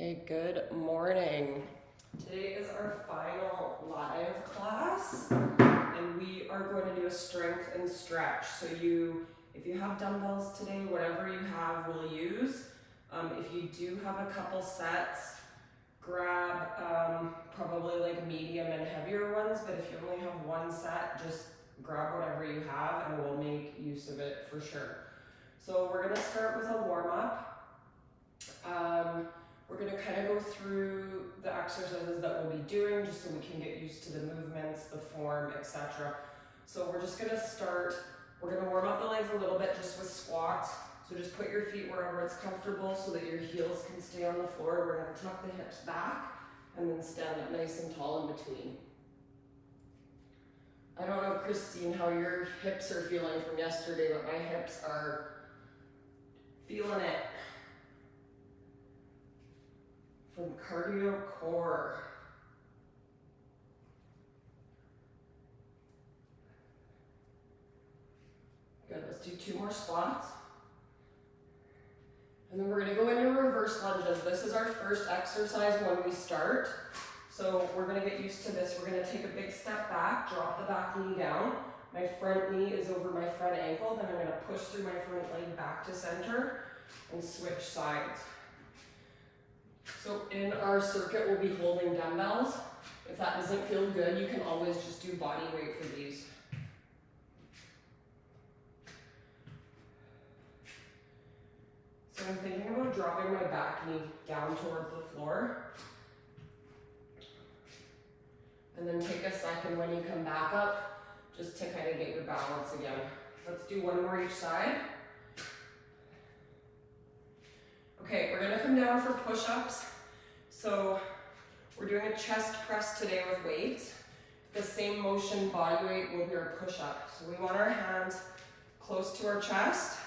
Okay, good morning. Today is our final live class, and we are going to do a strength and stretch. So if you have dumbbells today, whatever you have, we'll use. If you do have a couple sets, grab probably like medium and heavier ones, but if you only have one set, just grab whatever you have and we'll make use of it for sure. So we're gonna start with a warm-up. We're going to kind of go through the exercises that we'll be doing just so we can get used to the movements, the form, etc. So we're just going to start, we're going to warm up the legs a little bit just with squats. So just put your feet wherever it's comfortable so that your heels can stay on the floor. We're going to tuck the hips back and then stand up nice and tall in between. I don't know, Christine, how your hips are feeling from yesterday, but my hips are feeling it. From cardio core. Good, let's do 2 more squats. And then we're gonna go into reverse lunges. This is our first exercise when we start. So we're gonna get used to this. We're gonna take a big step back, drop the back knee down. My front knee is over my front ankle. Then I'm gonna push through my front leg back to center and switch sides. So in our circuit, we'll be holding dumbbells. If that doesn't feel good, you can always just do body weight for these. So I'm thinking about dropping my back knee down towards the floor. And then take a second when you come back up, just to kind of get your balance again. Let's do 1 more each side. Okay, we're gonna come down for push-ups. So we're doing a chest press today with weights. The same motion, body weight, will be our push-up. So we want our hands close to our chest.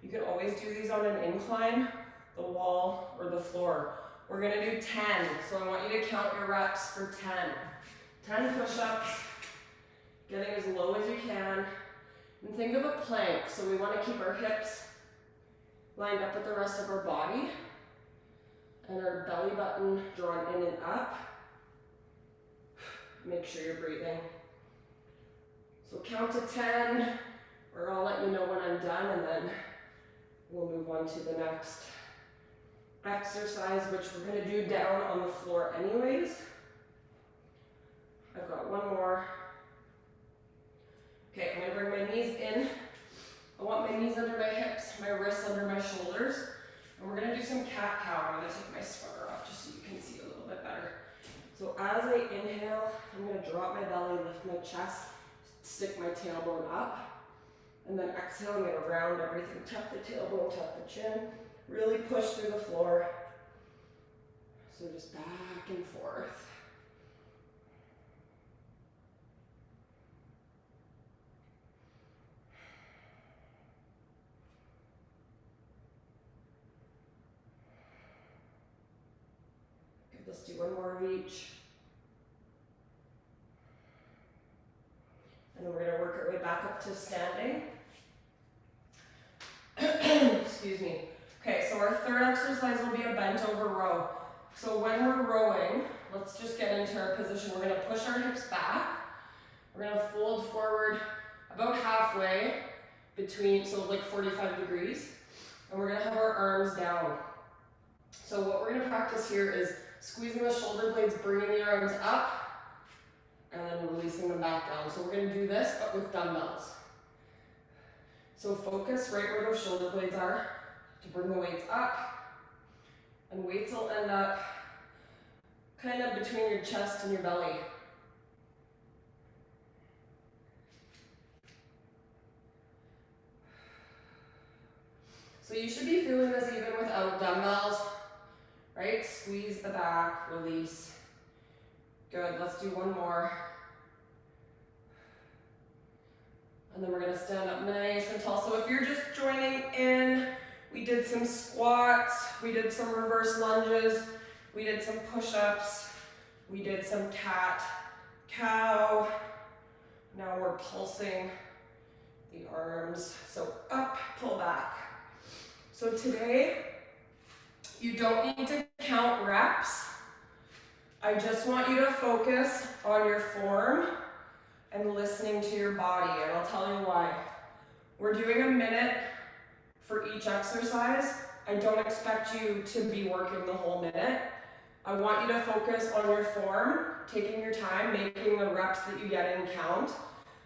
You can always do these on an incline, the wall, or the floor. We're gonna do 10, so I want you to count your reps for 10. 10 push-ups, getting as low as you can. And think of a plank, so we wanna keep our hips lined up with the rest of our body and our belly button drawn in and up. Make sure you're breathing. So count to 10, or I'll let you know when I'm done, and then we'll move on to the next exercise, which we're gonna do down on the floor anyways. I've got 1 more. Okay, I'm gonna bring my knees in. I want my knees under my hips, my wrists under my shoulders, and we're gonna do some cat-cow. I'm gonna take my sweater off just so you can see a little bit better. So as I inhale, I'm gonna drop my belly, lift my chest, stick my tailbone up, and then exhale, I'm gonna round everything, tuck the tailbone, tuck the chin, really push through the floor. So just back and forth. Let's do 1 more of each. And then we're going to work our way back up to standing. Excuse me. Okay, so our third exercise will be a bent over row. So when we're rowing, let's just get into our position. We're going to push our hips back. We're going to fold forward about halfway between, so like 45 degrees. And we're going to have our arms down. So what we're going to practice here is squeezing the shoulder blades, bringing the arms up, and then releasing them back down. So we're going to do this, but with dumbbells. So focus right where those shoulder blades are to bring the weights up. And weights will end up kind of between your chest and your belly. So you should be feeling this even without dumbbells. Right? Squeeze the back, release. Good, let's do 1 more. And then we're gonna stand up nice and tall. So if you're just joining in, we did some squats, we did some reverse lunges, we did some push-ups, we did some cat-cow. Now we're pulsing the arms. So up, pull back. So today, You don't need to count reps. I just want you to focus on your form and listening to your body, and I'll tell you why. We're doing a minute for each exercise. I don't expect you to be working the whole minute. I want you to focus on your form, taking your time, making the reps that you get in count.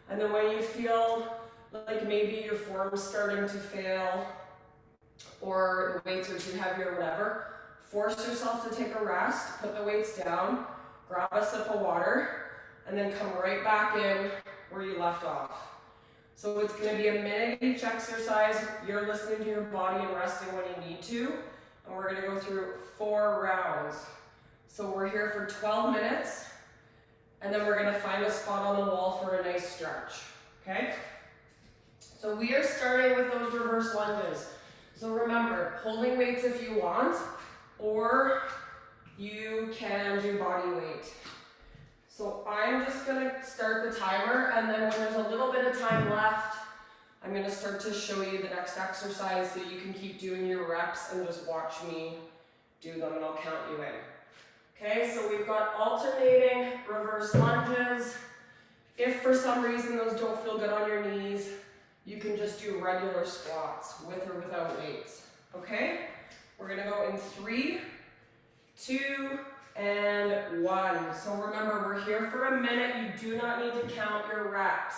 And then when you feel like maybe your form's starting to fail or the weights are too heavy or whatever, force yourself to take a rest, put the weights down, grab a sip of water, and then come right back in where you left off. So it's going to be a minute each exercise. You're listening to your body and resting when you need to. And we're going to go through 4 rounds. So we're here for 12 minutes. And then we're going to find a spot on the wall for a nice stretch. Okay? So we are starting with those reverse lunges. So remember, holding weights if you want, or you can do body weight. So I'm just going to start the timer, and then when there's a little bit of time left, I'm going to start to show you the next exercise so you can keep doing your reps and just watch me do them, and I'll count you in. Okay, so we've got alternating reverse lunges. If for some reason those don't feel good on your knees, you can just do regular squats with or without weights. Okay, we're going to go in 3, 2, and 1. So remember, we're here for a minute. You do not need to count your reps.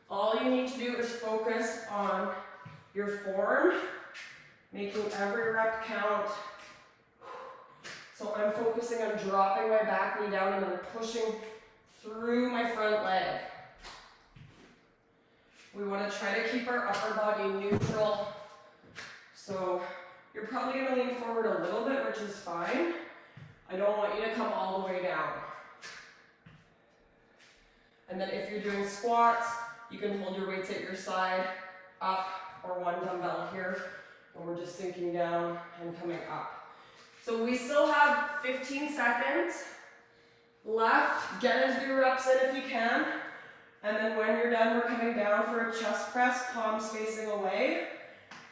All you need to do is focus on your form, making every rep count. So I'm focusing on dropping my back knee down and then pushing through my front leg. We want to try to keep our upper body neutral. So you're probably going to lean forward a little bit, which is fine. I don't want you to come all the way down. And then if you're doing squats, you can hold your weights at your side, up, or one dumbbell here, and we're just sinking down and coming up. So we still have 15 seconds left. Get as few reps in if you can. And then when you're done, we're coming down for a chest press, palms facing away.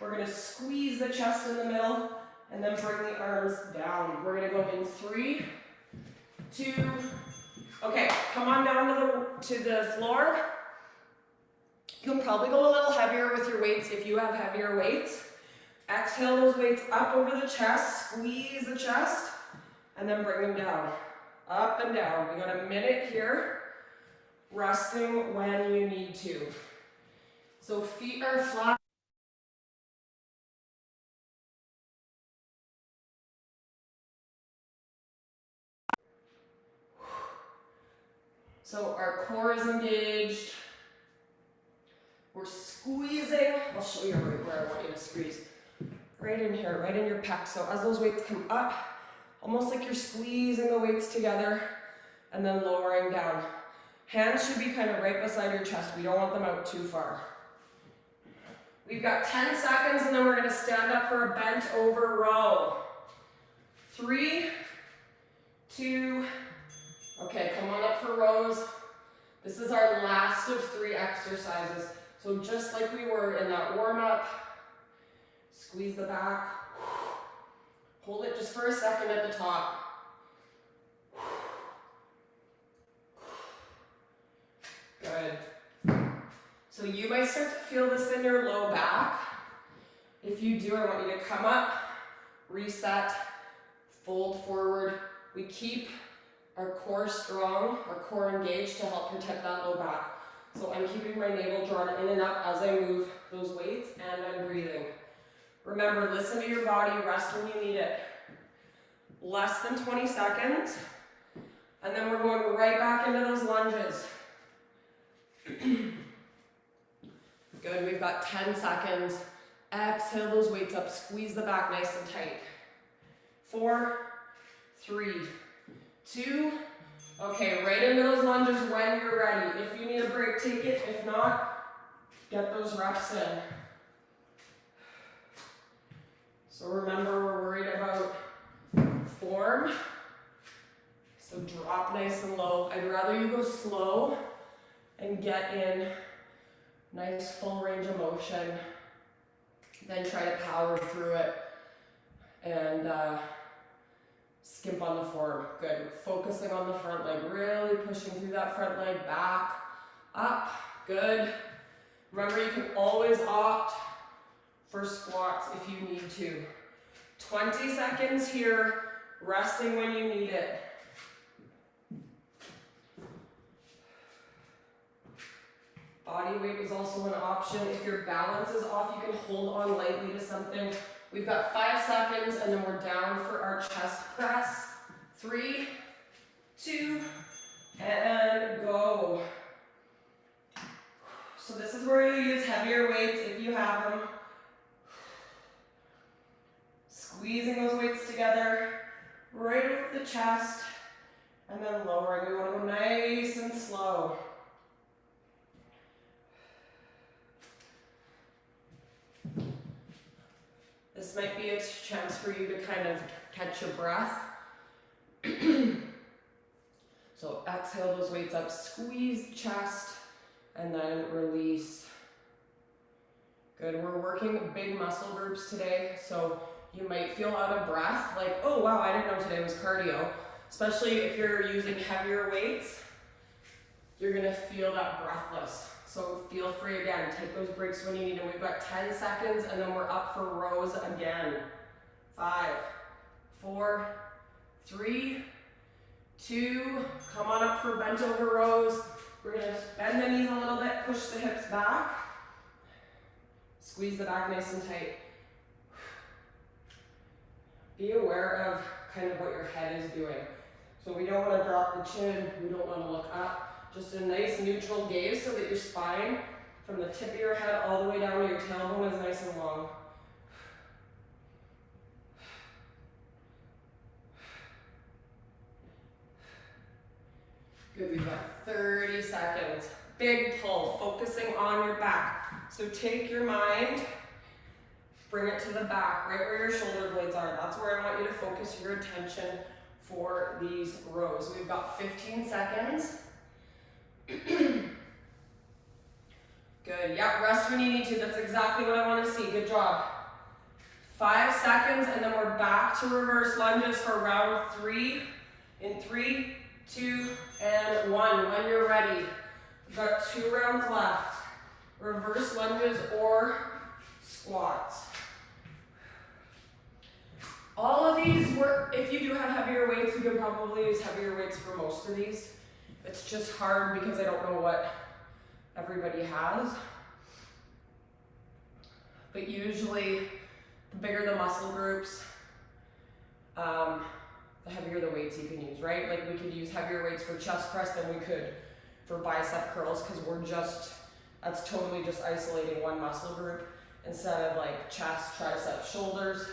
We're going to squeeze the chest in the middle, and then bring the arms down. We're going to go in 3, 2, okay, come on down to the floor. You can probably go a little heavier with your weights if you have heavier weights. Exhale those weights up over the chest, squeeze the chest, and then bring them down. Up and down. We got a minute here, resting when you need to. So feet are flat. So our core is engaged. We're squeezing. I'll show you right where I want you to squeeze. Right in here, right in your pec. So as those weights come up, almost like you're squeezing the weights together and then lowering down. Hands should be kind of right beside your chest. We don't want them out too far. We've got 10 seconds and then we're going to stand up for a bent over row. 3, 2, okay, come on up for rows. This is our last of 3 exercises. So just like we were in that warm-up, squeeze the back. Hold it just for a second at the top. Good. So you might start to feel this in your low back. If you do, I want you to come up, reset, fold forward. We keep our core strong, our core engaged to help protect that low back. So I'm keeping my navel drawn in and up as I move those weights, and I'm breathing. Remember, listen to your body, rest when you need it. Less than 20 seconds, and then we're going right back into those lunges. Good, we've got 10 seconds. Exhale those weights up, squeeze the back nice and tight. 4, 3, 2, okay, right into those lunges when you're ready. If you need a break, take it. If not, get those reps in. So remember, we're worried about form. So drop nice and low. I'd rather you go slow and get in nice full range of motion than try to power through it and skimp on the form. Good. Focusing on the front leg, really pushing through that front leg, back, up. Good. Remember, you can always opt for squats if you need to. 20 seconds here, resting when you need it. Body weight is also an option. If your balance is off, you can hold on lightly to something. We've got 5 seconds, and then we're down for our chest press. 3, 2, and go. So this is where you use heavier weights if you have them. Squeezing those weights together, right over the chest, and then lowering. We want to go nice and slow. This might be a chance for you to kind of catch your breath. So exhale those weights up, squeeze chest, and then release. Good, we're working big muscle groups today, so you might feel out of breath, like, oh wow, I didn't know today was cardio. Especially if you're using heavier weights, you're gonna feel that breathless. So feel free again, take those breaks when you need them. We've got 10 seconds and then we're up for rows again. 5, 4, 3, 2, come on up for bent over rows. We're gonna bend the knees a little bit, push the hips back. Squeeze the back nice and tight. Be aware of kind of what your head is doing. So we don't want to drop the chin, we don't want to look up. Just a nice neutral gaze so that your spine, from the tip of your head all the way down to your tailbone, is nice and long. Good, we've got 30 seconds. Big pull, focusing on your back. So take your mind, bring it to the back, right where your shoulder blades are. That's where I want you to focus your attention for these rows. We've got 15 seconds. Good, yeah, rest when you need to. That's exactly what I want to see. Good job. 5 seconds, and then we're back to reverse lunges for round 3. In 3, 2, and 1. When you're ready. We've got 2 rounds left. Reverse lunges or squats. All of these work, if you do have heavier weights, you can probably use heavier weights for most of these. It's just hard because I don't know what everybody has. But usually, the bigger the muscle groups, the heavier the weights you can use, right? Like we could use heavier weights for chest press than we could for bicep curls because that's totally just isolating one muscle group instead of like chest, triceps, shoulders.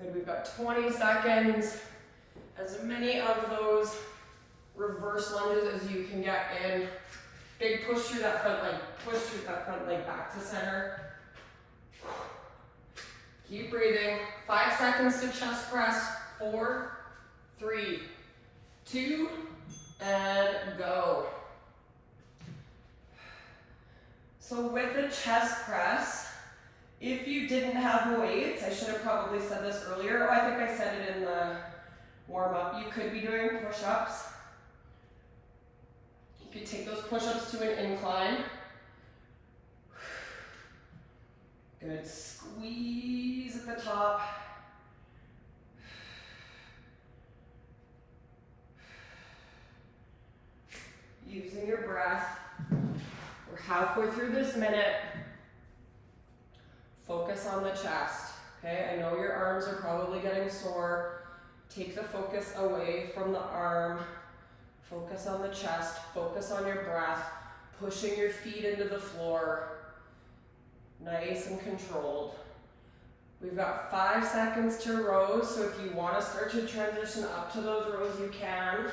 Good, we've got 20 seconds. As many of those reverse lunges as you can get in. Big push through that front leg. Push through that front leg back to center. Keep breathing. 5 seconds to chest press. 4, 3, 2, and go. So with the chest press, if you didn't have weights, I should have probably said this earlier. I think I said it in the warm-up. You could be doing push-ups. You could take those push-ups to an incline. Good, squeeze at the top. Using your breath. We're halfway through this minute. Focus on the chest, okay? I know your arms are probably getting sore. Take the focus away from the arm. Focus on the chest, focus on your breath, pushing your feet into the floor. Nice and controlled. We've got 5 seconds to rows, so if you want to start to transition up to those rows, you can.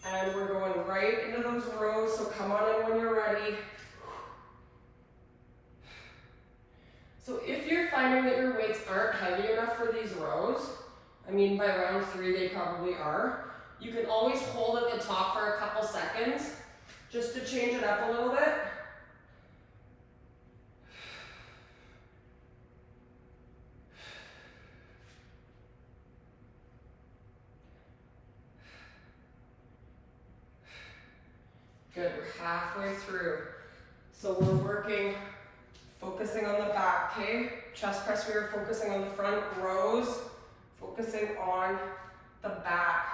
And we're going right into those rows, so come on in when you're ready. So if you're finding that your weights aren't heavy enough for these rows, I mean by round 3 they probably are, you can always hold at the top for a couple seconds just to change it up a little bit. Good, we're halfway through. So we're working, focusing on the back, okay? Chest press, we are focusing on the front, rows, focusing on the back.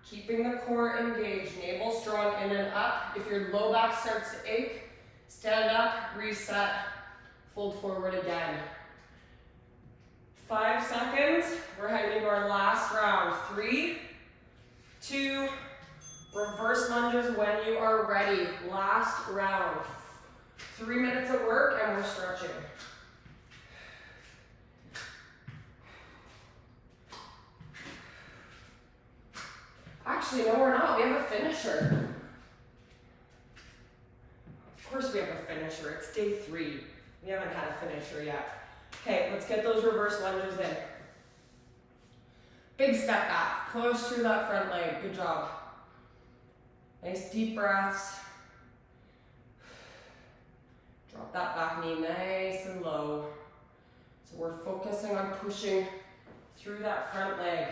Keeping the core engaged, navel strong in and up. If your low back starts to ache, stand up, reset, fold forward again. 5 seconds, we're heading into our last round. 3, 2, reverse lunges when you are ready. Last round. 3 minutes of work and we're stretching. Actually, no, we're not. We have a finisher. Of course we have a finisher. It's day 3. We haven't had a finisher yet. Okay, let's get those reverse lunges in. Big step back. Push through that front leg. Good job. Nice deep breaths. Drop that back knee nice and low. So we're focusing on pushing through that front leg.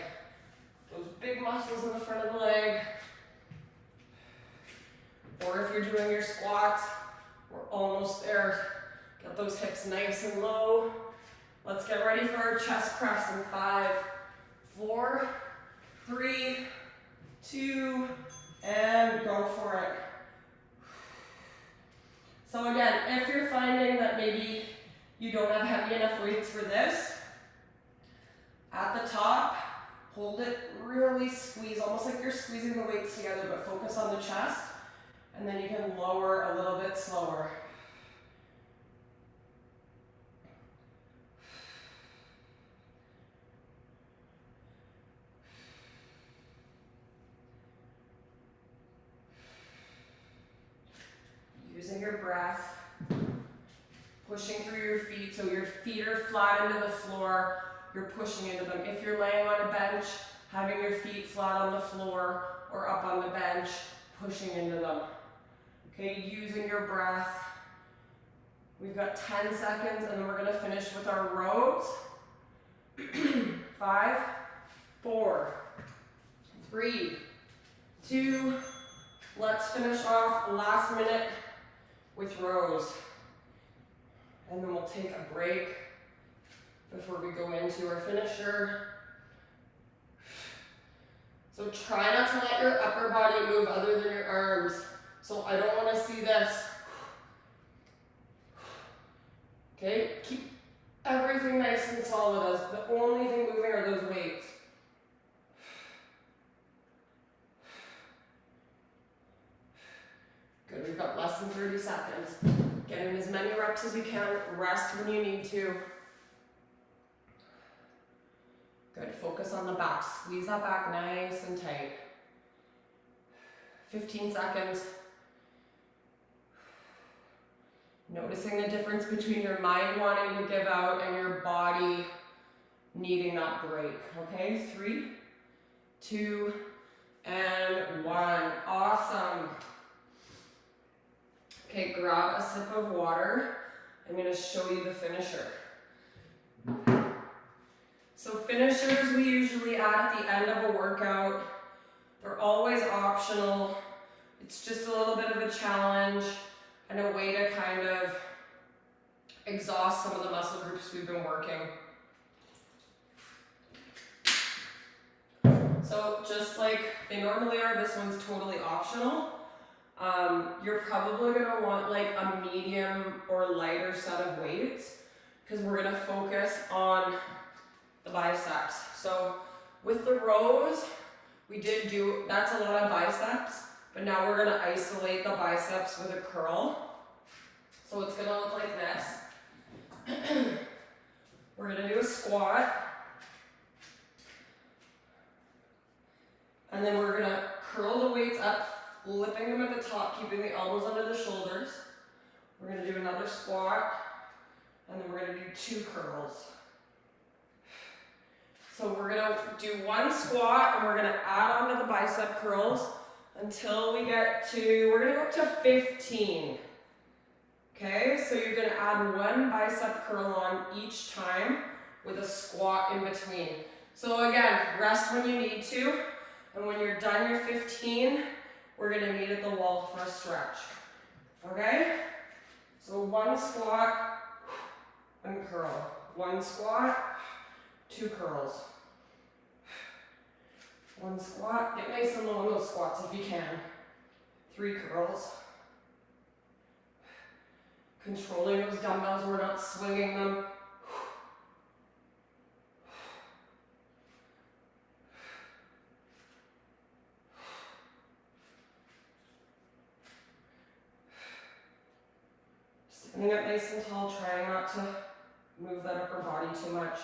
Those big muscles in the front of the leg. Or if you're doing your squats, we're almost there. Get those hips nice and low. Let's get ready for our chest press in 5, 4, 3, 2, and go for it. So again, if you're finding that maybe you don't have heavy enough weights for this, at the top, hold it, really squeeze, almost like you're squeezing the weights together, but focus on the chest, and then you can lower a little bit slower. Using your breath, pushing through your feet, so your feet are flat into the floor, you're pushing into them. If you're laying on a bench, having your feet flat on the floor or up on the bench, pushing into them. Okay, using your breath. We've got 10 seconds and then we're gonna finish with our rows. 5, 4, 3, 2, let's finish off last minute with rows. And then we'll take a break before we go into our finisher. So try not to let your upper body move other than your arms. So I don't want to see this. Okay, keep everything nice and solid. As the only thing moving are those weights. Good, we've got less than 30 seconds. Get in as many reps as you can, rest when you need to. Good, focus on the back, squeeze that back nice and tight. 15 seconds. Noticing the difference between your mind wanting to give out and your body needing that break, okay? 3, 2, and 1, awesome. Okay, grab a sip of water. I'm gonna show you the finisher. So finishers we usually add at the end of a workout. They're always optional. It's just a little bit of a challenge and a way to kind of exhaust some of the muscle groups we've been working. So just like they normally are, this one's totally optional. You're probably going to want like a medium or lighter set of weights because we're going to focus on the biceps. So with the rows, we did do, that's a lot of biceps, but now we're going to isolate the biceps with a curl. So it's going to look like this. We're going to do a squat. And then we're going to curl the weights up, flipping them at the top, keeping the elbows under the shoulders. We're going to do another squat, and then we're going to do 2 curls. So we're going to do 1 squat, and we're going to add on to the bicep curls until we get to, we're going to go up to 15. Okay, so you're going to add 1 bicep curl on each time with a squat in between. So again, rest when you need to, and when you're done your 15, we're gonna meet at the wall for a stretch. Okay? So one squat and curl. One squat, two curls. One squat, get nice and low on those squats if you can. Three curls. Controlling those dumbbells, we're not swinging them. Standing up nice and tall, trying not to move that upper body too much.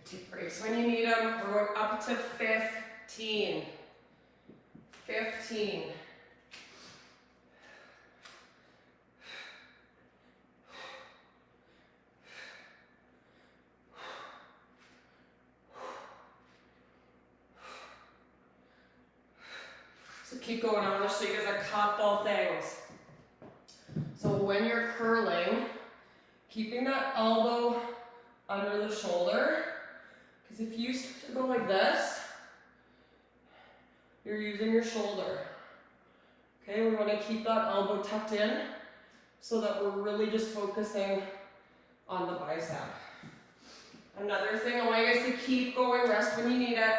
Take breaks when you need them. We're going up to 15. 15. So keep going. I want to show you guys a couple things. So when you're curling, keeping that elbow under the shoulder. Because if you start to go like this, you're using your shoulder. Okay, we want to keep that elbow tucked in so that we're really just focusing on the bicep. Another thing, I want you guys to keep going, rest when you need it.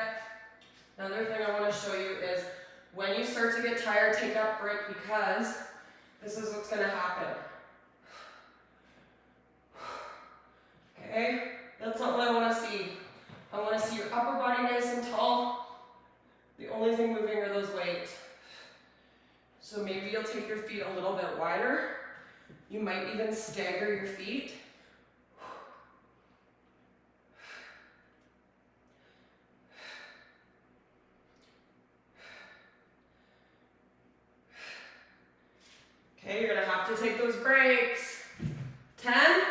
Another thing I want to show you is when you start to get tired, take a break because this is what's going to happen. Okay, that's not what I want to see. I want to see your upper body nice and tall. The only thing moving are those weights. So maybe you'll take your feet a little bit wider. You might even stagger your feet. Okay, you're gonna have to take those breaks. 10.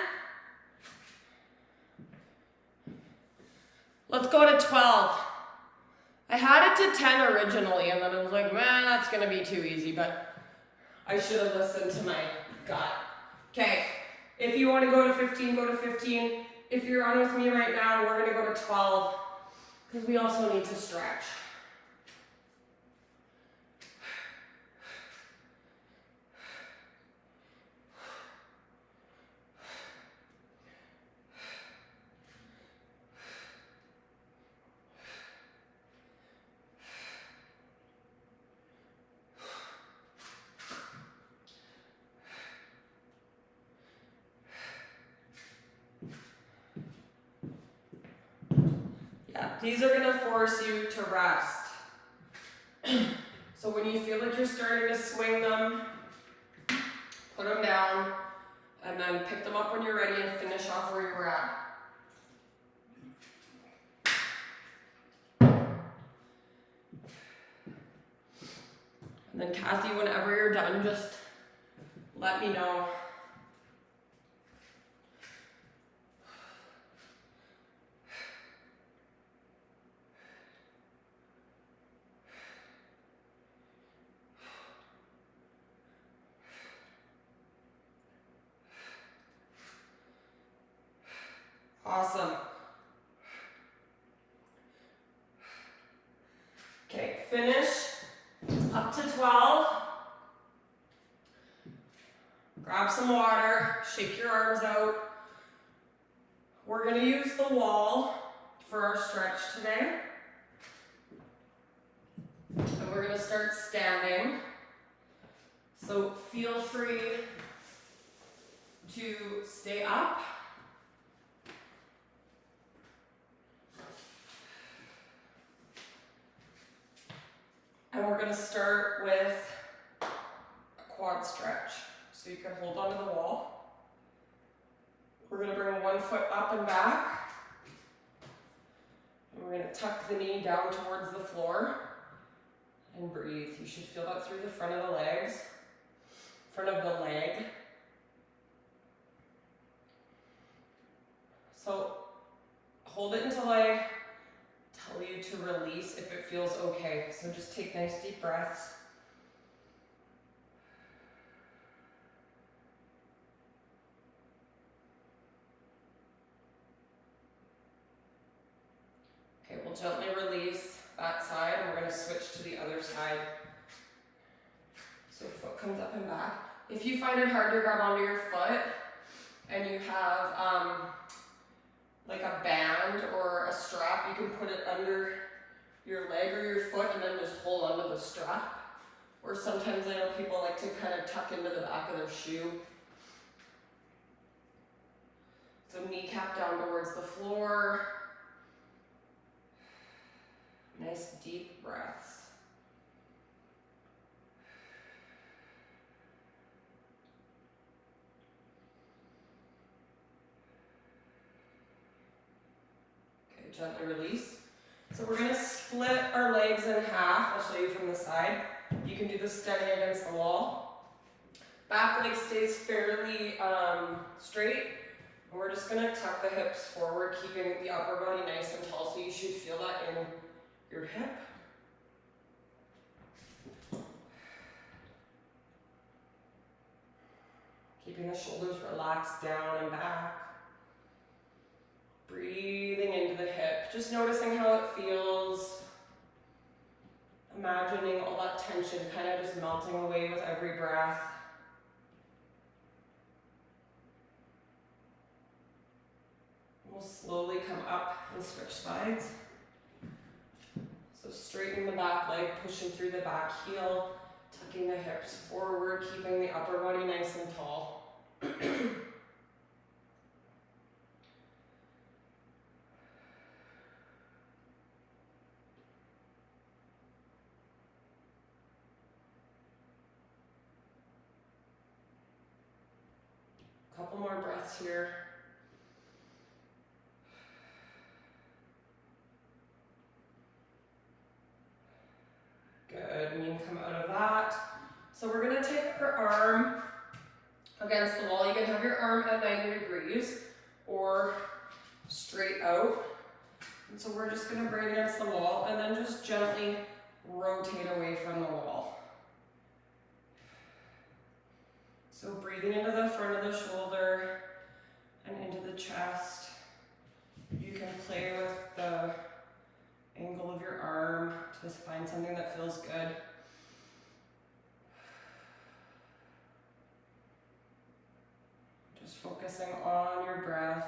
Let's go to 12. I had it to 10 originally, and then I was like, man, that's gonna be too easy, but I should have listened to my gut. Okay, if you wanna go to 15, go to 15. If you're on with me right now, we're gonna go to 12, because we also need to stretch. These are gonna force you to rest. So when you feel like you're starting to swing them, put them down, and then pick them up when you're ready and finish off where you were at. And then Kathy, whenever you're done, just let me know. Awesome. Okay, finish up to 12. Grab some water, shake your arms out. We're gonna use the wall for our stretch today. And we're gonna start standing. So feel free to stay up. And we're gonna start with a quad stretch. So you can hold onto the wall. We're gonna bring one foot up and back. And we're gonna tuck the knee down towards the floor and breathe. You should feel that through the front of the legs, front of the leg. So hold it until I tell tell you to release if it feels okay. So just take nice deep breaths. Okay, we'll gently release that side and we're going to switch to the other side. So foot comes up and back. If you find it hard to grab onto your foot and you have like a band or a strap, you can put it under your leg or your foot and then just hold onto the strap. Or sometimes I know people like to kind of tuck into the back of their shoe. So kneecap down towards the floor. Nice deep breaths. Okay, gently release. So we're going to split our legs in half. I'll show you from the side. You can do this standing against the wall. Back leg stays fairly straight. And we're just going to tuck the hips forward, keeping the upper body nice and tall, so you should feel that in your hip. Keeping the shoulders relaxed down and back. Breathing into the hip, just noticing how it feels. Imagining all that tension kind of just melting away with every breath. We'll slowly come up and switch sides. So straighten the back leg, pushing through the back heel, tucking the hips forward, keeping the upper body nice and tall. Couple more breaths here. Good, and you can come out of that. So we're gonna take our arm against the wall. You can have your arm at 90 degrees or straight out. And so we're just gonna bring it against the wall and then just gently rotate away from the wall. So breathing into the front of the shoulder and into the chest. You can play with the angle of your arm to just find something that feels good. Just focusing on your breath.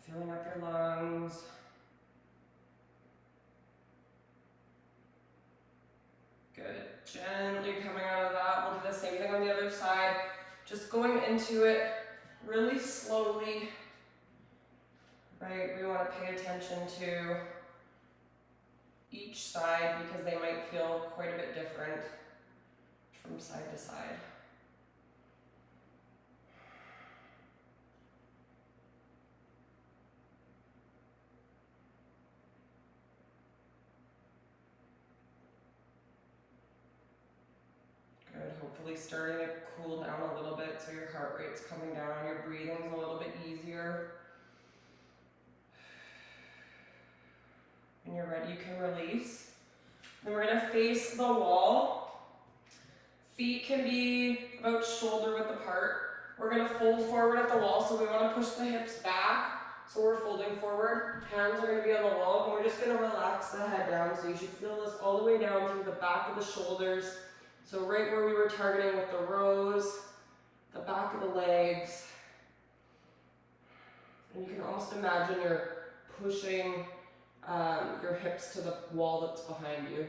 Filling up your lungs. Good. Gently coming out of that. We'll do the same thing on the other side. Just going into it really slowly. Right? We want to pay attention to each side because they might feel quite a bit different from side to side. Good. Hopefully starting to cool down a little bit so your heart rate's coming down, your breathing's a little bit easier. When you're ready, you can release. Then we're gonna face the wall. Feet can be about shoulder width apart. We're gonna fold forward at the wall, so we wanna push the hips back. So we're folding forward. Hands are gonna be on the wall, and we're just gonna relax the head down. So you should feel this all the way down through the back of the shoulders. So right where we were targeting with the rows, the back of the legs. And you can almost imagine you're pushing your hips to the wall that's behind you.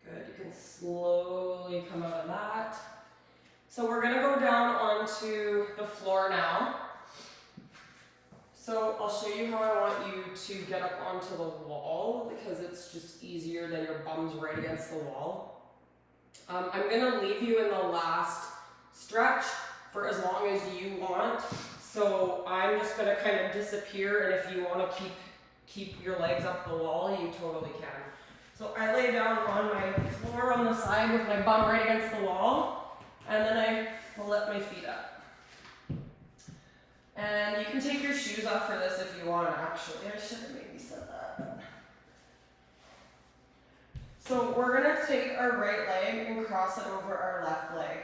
Good, you can slowly come out of that. So we're gonna go down onto the floor now. So I'll show you how I want you to get up onto the wall because it's just easier than your bum's right against the wall. I'm gonna leave you in the last stretch for as long as you want. So I'm just gonna kind of disappear, and if you wanna keep your legs up the wall, you totally can. So I lay down on my floor on the side with my bum right against the wall, and then I flip my feet up. And you can take your shoes off for this if you want, actually. I should have maybe said that. So we're gonna take our right leg and cross it over our left leg.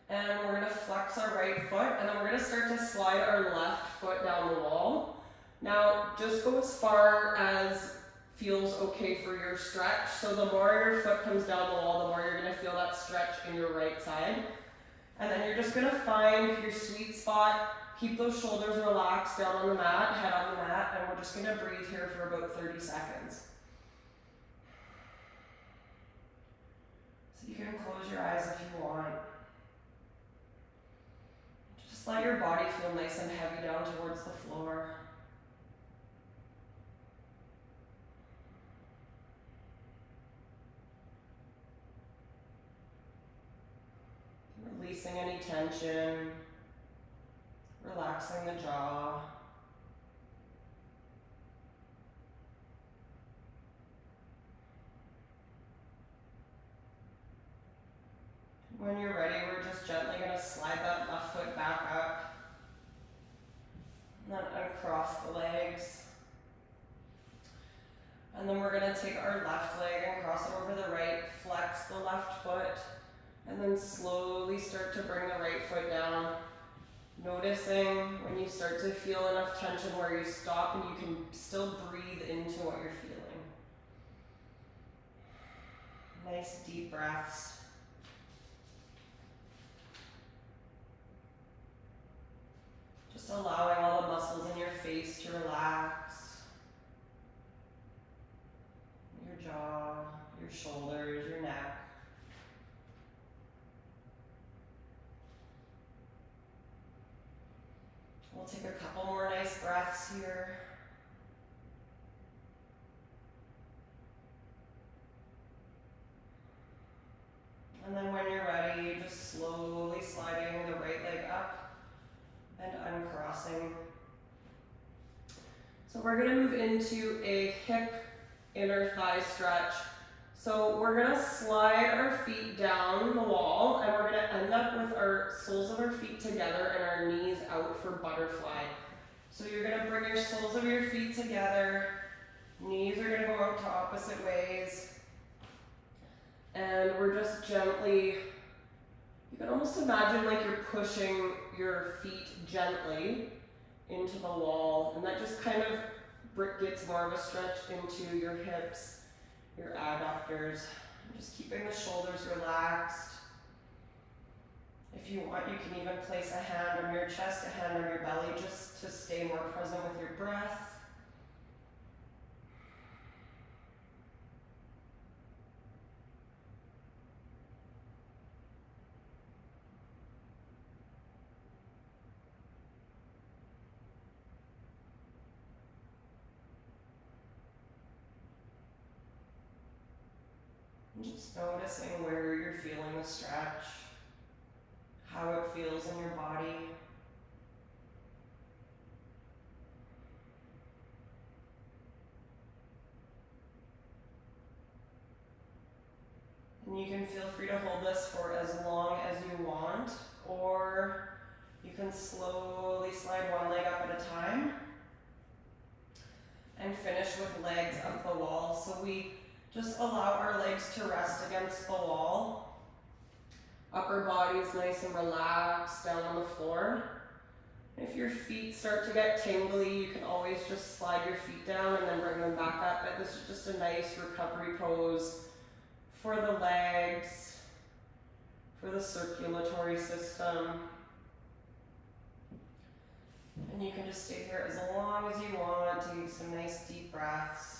And we're gonna flex our right foot, and then we're gonna start to slide our left foot down the wall. Now, just go as far as feels okay for your stretch. So the more your foot comes down the wall, the more you're gonna feel that stretch in your right side. And then you're just gonna find your sweet spot. Keep those shoulders relaxed down on the mat, head on the mat, and we're just gonna breathe here for about 30 seconds. So you can close your eyes if you want. Just let your body feel nice and heavy down towards the floor. Releasing any tension, relaxing the jaw. When you're ready, we're just gently going to slide that left foot back up, and then uncross the legs. And then we're going to take our left leg and cross it over the right, flex the left foot, and then slowly start to bring the right foot down. Noticing when you start to feel enough tension where you stop and you can still breathe into what you're feeling. Nice deep breaths. Just allowing all the muscles in your face to relax. Your jaw, your shoulders, your neck. We'll take a couple more nice breaths here. And then when you're ready, just slowly sliding the right leg up and uncrossing. So we're going to move into a hip inner thigh stretch. So we're going to slide our feet down the wall, and we're going to end up with our soles of our feet together and our knees out for butterfly. So you're going to bring your soles of your feet together, knees are going to go out to opposite ways, and we're just gently, you can almost imagine like you're pushing your feet gently into the wall, and that just kind of gets more of a stretch into your hips, your adductors, just keeping the shoulders relaxed. If you want, you can even place a hand on your chest, a hand on your belly, just to stay more present with your breath. And just noticing where you're feeling the stretch, how it feels in your body. And you can feel free to hold this for as long as you want, or you can slowly slide one leg up at a time and finish with legs up the wall. So we just allow our legs to rest against the wall. Upper body is nice and relaxed down on the floor. If your feet start to get tingly, you can always just slide your feet down and then bring them back up. But this is just a nice recovery pose for the legs, for the circulatory system. And you can just stay here as long as you want, take some nice deep breaths.